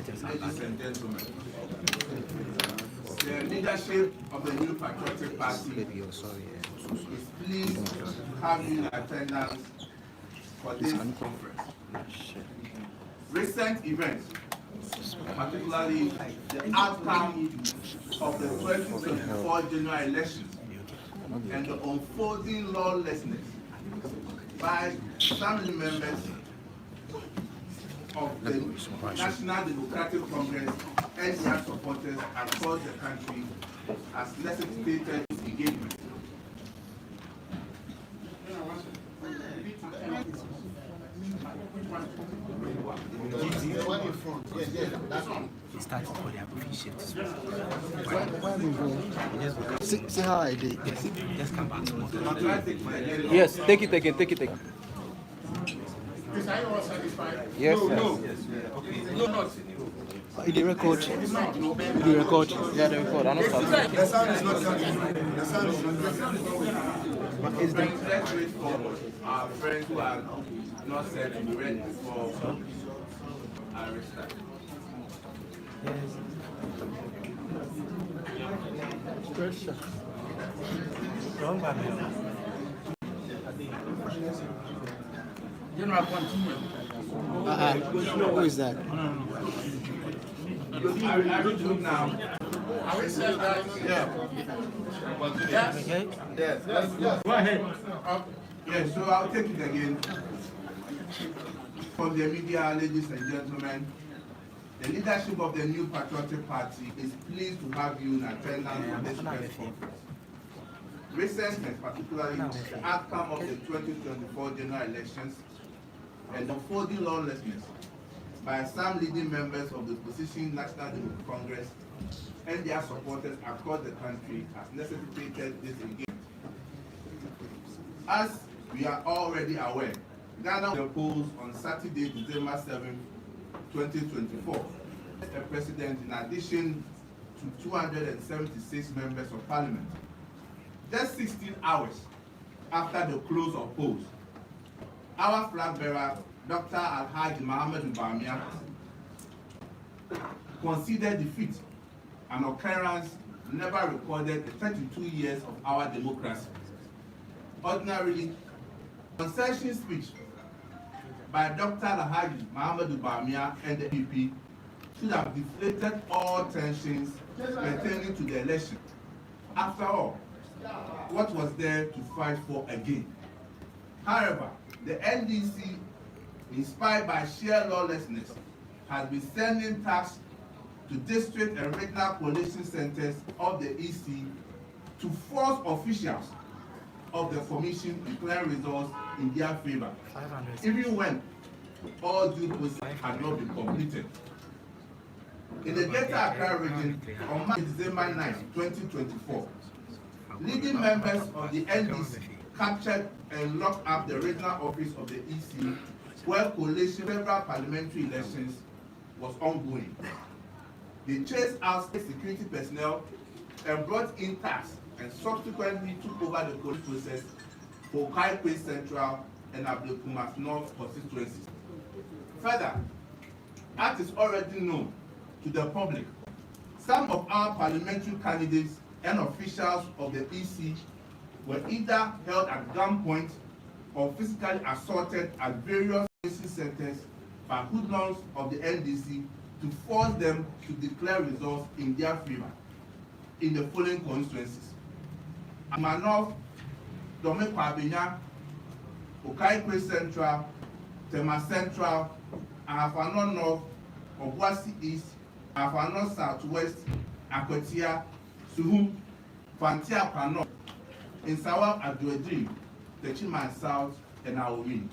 Ladies and gentlemen, the leadership of the New Patriotic Party is pleased to have you in attendance for this conference. Recent events, particularly the outcome of the 2024 general elections and the unfolding lawlessness by family members of the National Democratic Congress and their supporters across the country, has necessitated engagement. Say how I did. Just come back tomorrow. Yes, take it again. Yes, sir. No, not. The record. The record. Yeah, the record. I'm not starting. The sound is not coming. The sound is not coming. But it's the let's wait for our friends who are not set to be ready before I restart. Wrong by me. General, continue. Who is that? I read you now. Are we set that? Yeah. Okay? Yes. Go ahead. Yes, so I'll take it again. From the media, ladies and gentlemen, the leadership of the New Patriotic Party is pleased to have you in attendance for this press conference. Recent and particularly the outcome of the 2024 general elections and the unfolding lawlessness by some leading members of the opposition National Democratic Congress and their supporters across the country has necessitated this engagement. As we are already aware, Ghana will polls on Saturday, December 7, 2024. The president, in addition to 276 members of parliament, just 16 hours after the close of polls, our flag bearer, Dr. Alhaji Muhammad Bawimia, conceded defeat, an occurrence never recorded in 32 years of our democracy. Ordinarily, concession speech by Dr. Alhaji Muhammad Bawimia and the NPP should have deflated all tensions pertaining to the election. After all, what was there to fight for again? However, the NDC, inspired by sheer lawlessness, has been sending tax to district and regional coalition centers of the EC to force officials of the commission to declare results in their favor, even when all due process had not been completed. In the Greater Accra region, on December 9, 2024, leading members of the NDC captured and locked up the regional office of the EC, where coalition federal parliamentary elections was ongoing. They chased out state security personnel and brought in tax and subsequently took over the coalition process for Kaikwe Central and Ablekumas North constituencies. Further, as is already known to the public, some of our parliamentary candidates and officials of the EC were either held at gunpoint or physically assaulted at various centers by hoodlums of the NDC to force them to declare results in their favor in the following constituencies: Amanoff, Bawimia, Kaikwe Central, Tema Central, Ahafano North, Obuasi East, Ahafano Southwest, Akwatia, Suhum, Fantia Pano, Insawa Aduedri, Techiman South, and Aomi.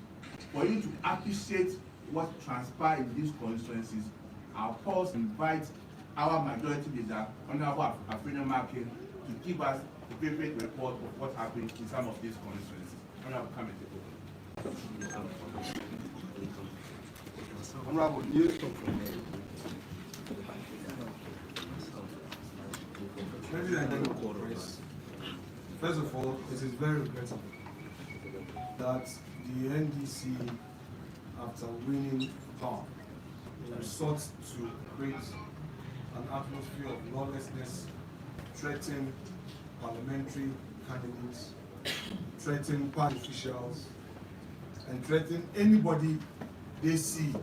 For you to appreciate what transpired in these constituencies, I'll pause and invite our majority leader, Honorable Afrina Market, to give us a vivid report of what happened in some of these constituencies. Honorable, come and take over. Honorable, you first of all, it is very regrettable that the NDC, after winning power, sought to create an atmosphere of lawlessness, threaten parliamentary candidates, threaten party officials, and threaten anybody they see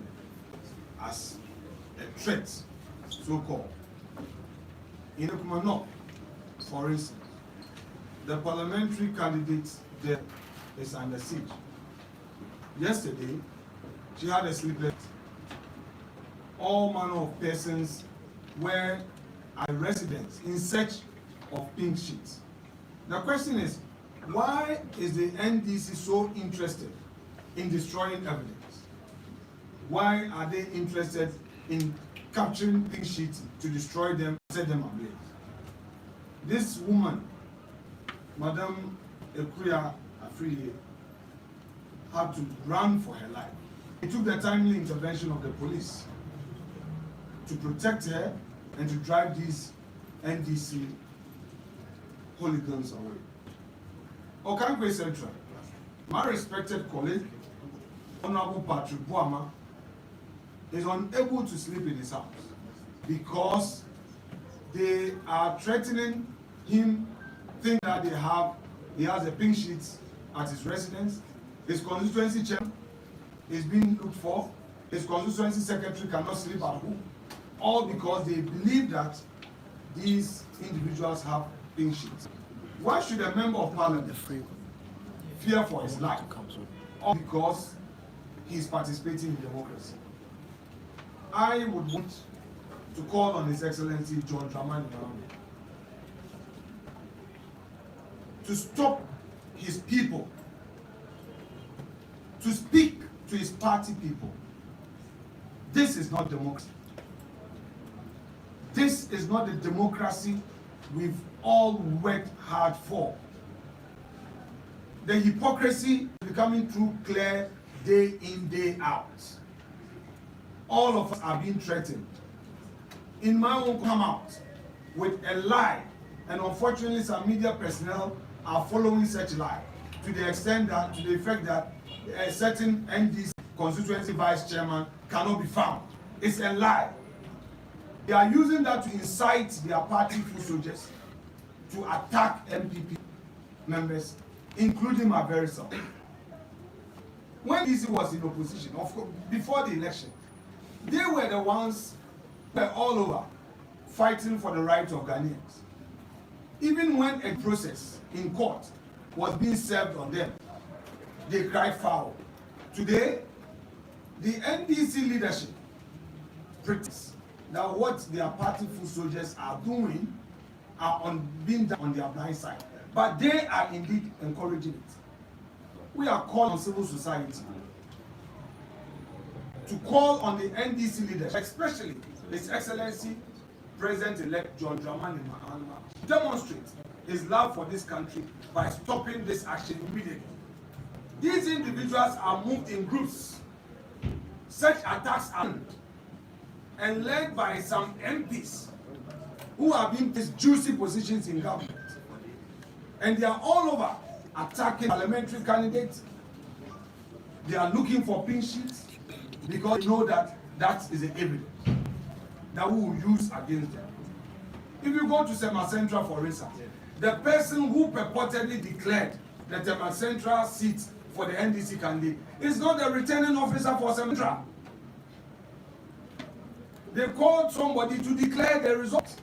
as a threat, so-called. In Ekumano, for instance, the parliamentary candidate there is under siege. Yesterday, she had a sleepless. All manner of persons were at residence in search of pink sheets. The question is, why is the NDC so interested in destroying evidence? Why are they interested in capturing pink sheets to destroy them, set them ablaze? This woman, Madame Ekuya Afriye, had to run for her life. It took the timely intervention of the police to protect her and to drive these NDC hooligans away. Okankwe Central, my respected colleague, Honorable Patrick Bawimia, is unable to sleep in his house because they are threatening him, think that he has a pink sheet at his residence. His constituency chairman is being looked for. His constituency secretary cannot sleep at home. All because they believe that these individuals have pink sheets. Why should a member of parliament fear for his life? All because he is participating in democracy. I would want to call on His Excellency John Dramani Mahama to stop his people, to speak to his party people. This is not democracy. This is not the democracy we've all worked hard for. The hypocrisy is becoming too clear day in, day out. All of us are being threatened. In my own come out with a lie, and unfortunately some media personnel are following such lie to the extent that, to the effect that a certain NDC constituency vice chairman cannot be found. It's a lie. They are using that to incite their party foot soldiers to attack NPP members, including my very self. When DC was in opposition, of course, before the election, they were the ones who were all over fighting for the rights of Ghanaians. Even when a process in court was being served on them, they cried foul. Today, the NDC leadership pretends that what their party foot soldiers are doing are being done on their blind side. But they are indeed encouraging it. We are calling on civil society to call on the NDC leadership, especially His Excellency President-elect John Dramani Mahama, demonstrate his love for this country by stopping this action immediately. These individuals are moved in groups. Such attacks are and led by some MPs who have been in juicy positions in government. And they are all over attacking parliamentary candidates. They are looking for pink sheets because they know that that is the evidence that we will use against them. If you go to Sema Central, for instance, the person who purportedly declared the Sema Central seat for the NDC candidate is not the returning officer for Sema Central. They called somebody to declare the result.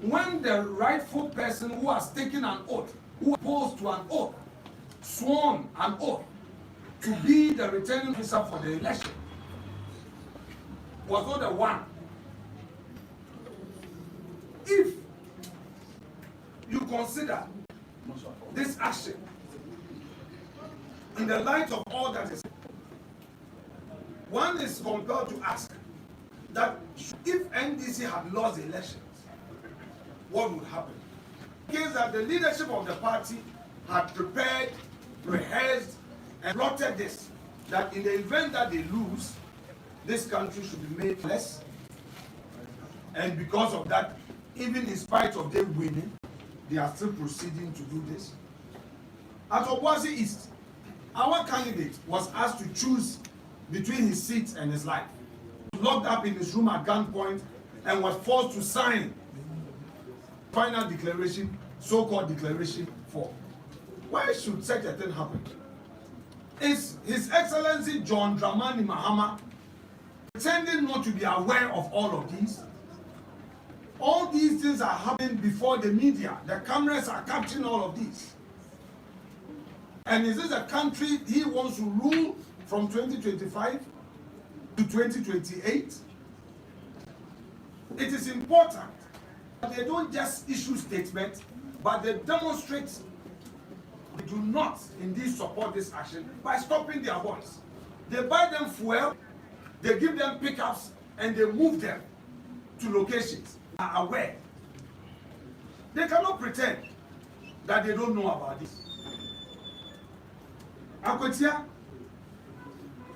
When the rightful person who has taken an oath, who opposed to an oath, sworn an oath to be the returning officer for the election, was not the one. If you consider this action in the light of all that is, one is compelled to ask that if NDC had lost the elections, what would happen? Because that the leadership of the party had prepared, rehearsed, and plotted this, that in the event that they lose, this country should be made less. And because of that, even in spite of them winning, they are still proceeding to do this. At Obuasi East, our candidate was asked to choose between his seat and his life. He locked up in his room at gunpoint and was forced to sign final declaration, so-called Declaration 4. Why should such a thing happen? Is His Excellency John Dramani Mahama pretending not to be aware of all of these? All these things are happening before the media. The cameras are capturing all of these. And is this a country he wants to rule from 2025 to 2028? It is important that they don't just issue statements, but they demonstrate they do not indeed support this action by stopping their voice. They buy them fuel, they give them pickups, and they move them to locations that are aware. They cannot pretend that they don't know about this. Akotia,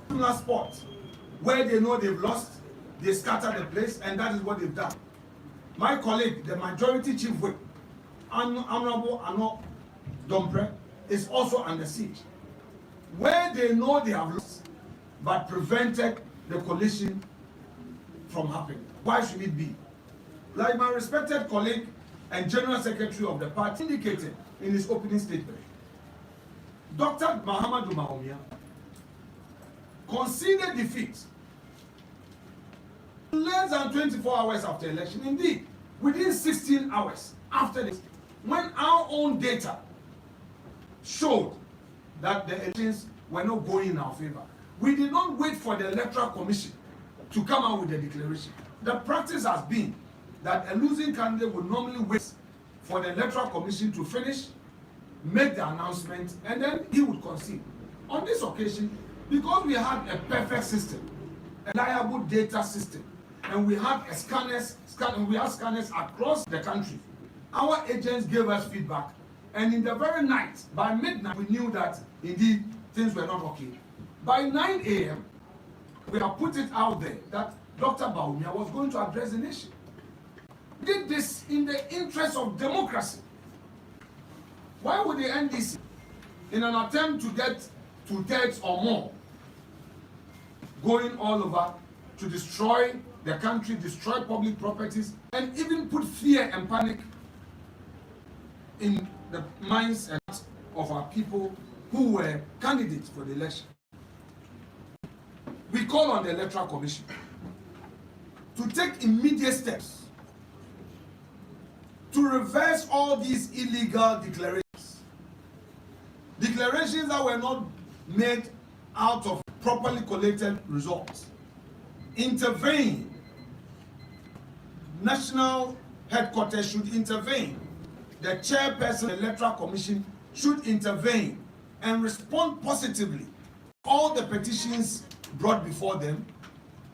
similar sport where they know they've lost, they scatter the place, and that is what they've done. My colleague, the majority chief whip, Honorable Ano Dompre, is also under siege. Where they know they have lost, but prevented the collision from happening. Why should it be? Like my respected colleague and General Secretary of the party indicated in his opening statement, Dr. Mahamudu Bawimia conceded defeat less than 24 hours after election. Indeed, within 16 hours after this, when our own data showed that the elections were not going in our favor, we did not wait for the Electoral Commission to come out with the declaration. The practice has been that a losing candidate would normally wait for the Electoral Commission to finish, make the announcement, and then he would concede. On this occasion, because we had a perfect system, a reliable data system, and we had scanners across the country, our agents gave us feedback, and in the very night, by midnight, we knew that indeed things were not okay. By 9 a.m., we have put it out there that Dr. Bawimia was going to address the nation. We did this in the interest of democracy. Why would the NDC, in an attempt to get 2/3 or more, going all over to destroy the country, destroy public properties, and even put fear and panic in the minds and hearts of our people who were candidates for the election? We call on the Electoral Commission to take immediate steps to reverse all these illegal declarations. Declarations that were not made out of properly collated results. Intervene. National headquarters should intervene. The chairperson of the Electoral Commission should intervene and respond positively to all the petitions brought before them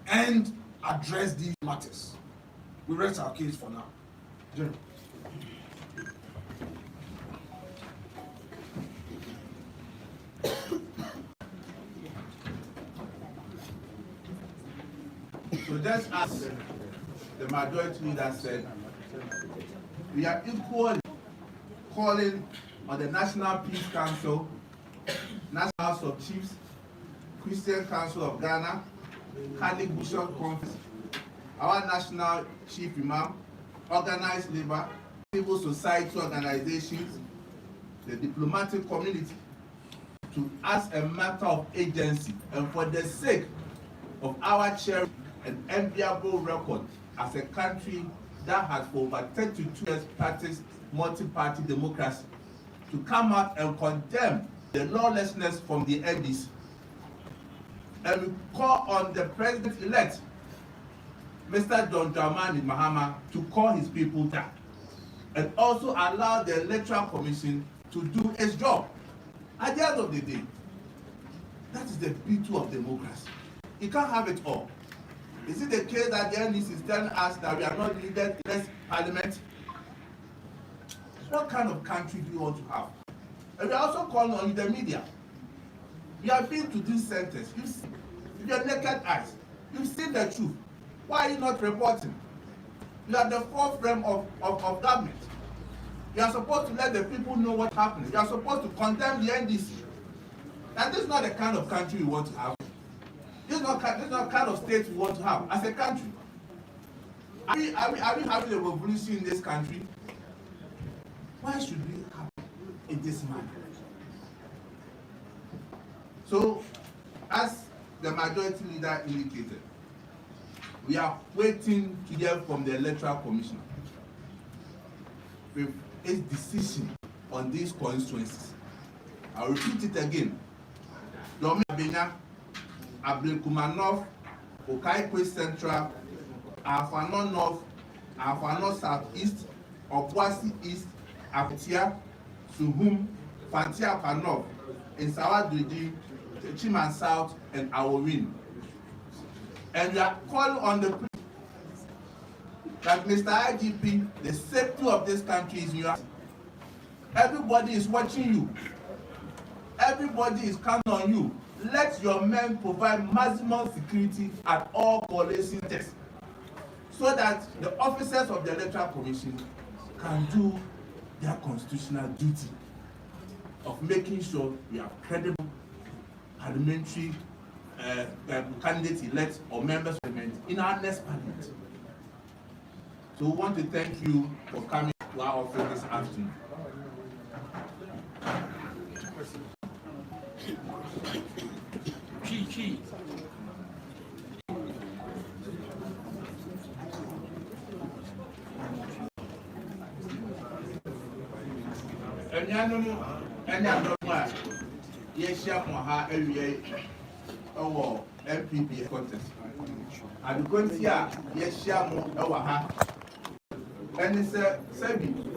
and address these matters. We rest our case for now. General. So just as the majority leader said, we are equally calling on the National Peace Council, National House of Chiefs, Christian Council of Ghana, Catholic Bishop Conference, our National Chief Imam, organized labor, civil society organizations, the diplomatic community, to as a matter of agency and for the sake of our cherished and enviable record as a country that has for over 32 years practiced multi-party democracy, to come out and condemn the lawlessness from the NDC. And we call on the President-elect, Mr. John Dramani Mahama, to call his people down and also allow the Electoral Commission to do its job. At the end of the day, that is the beauty of democracy. You can't have it all. Is it the case that the NDC is telling us that we are not needed in this parliament? What kind of country do you want to have? And we are also calling on the media. You have been to these centers. You've seen with your naked eyes. You've seen the truth. Why are you not reporting? You are the forefront of government. You are supposed to let the people know what's happening. You are supposed to condemn the NDC. And this is not the kind of country we want to have. This is not not kind of state we want to have as a country? Are we having a revolution in this country? Why should we have in this manner? So, as the majority leader indicated, we are waiting to hear from the Electoral Commission with its decision on these constituencies. I'll repeat it again. Bawimia, Ablekuma North, Okaikwe Central, Afano North, Afano Southeast, Obuasi East, Aputia, Suhum, Fantiapa North, Nsawa-Dodi, Chiman South, and Aworin. And we are calling on the that Mr. IGP, the safety of this country is in your hands. Everybody is watching you. Everybody is counting on you. Let your men provide maximum security at all coalition tests so that the officers of the Electoral Commission can do their constitutional duty of making sure we have credible parliamentary candidates elect or members of parliament in our next parliament. So we want to thank you for coming to our office this afternoon. NPP contest. And the country, yes,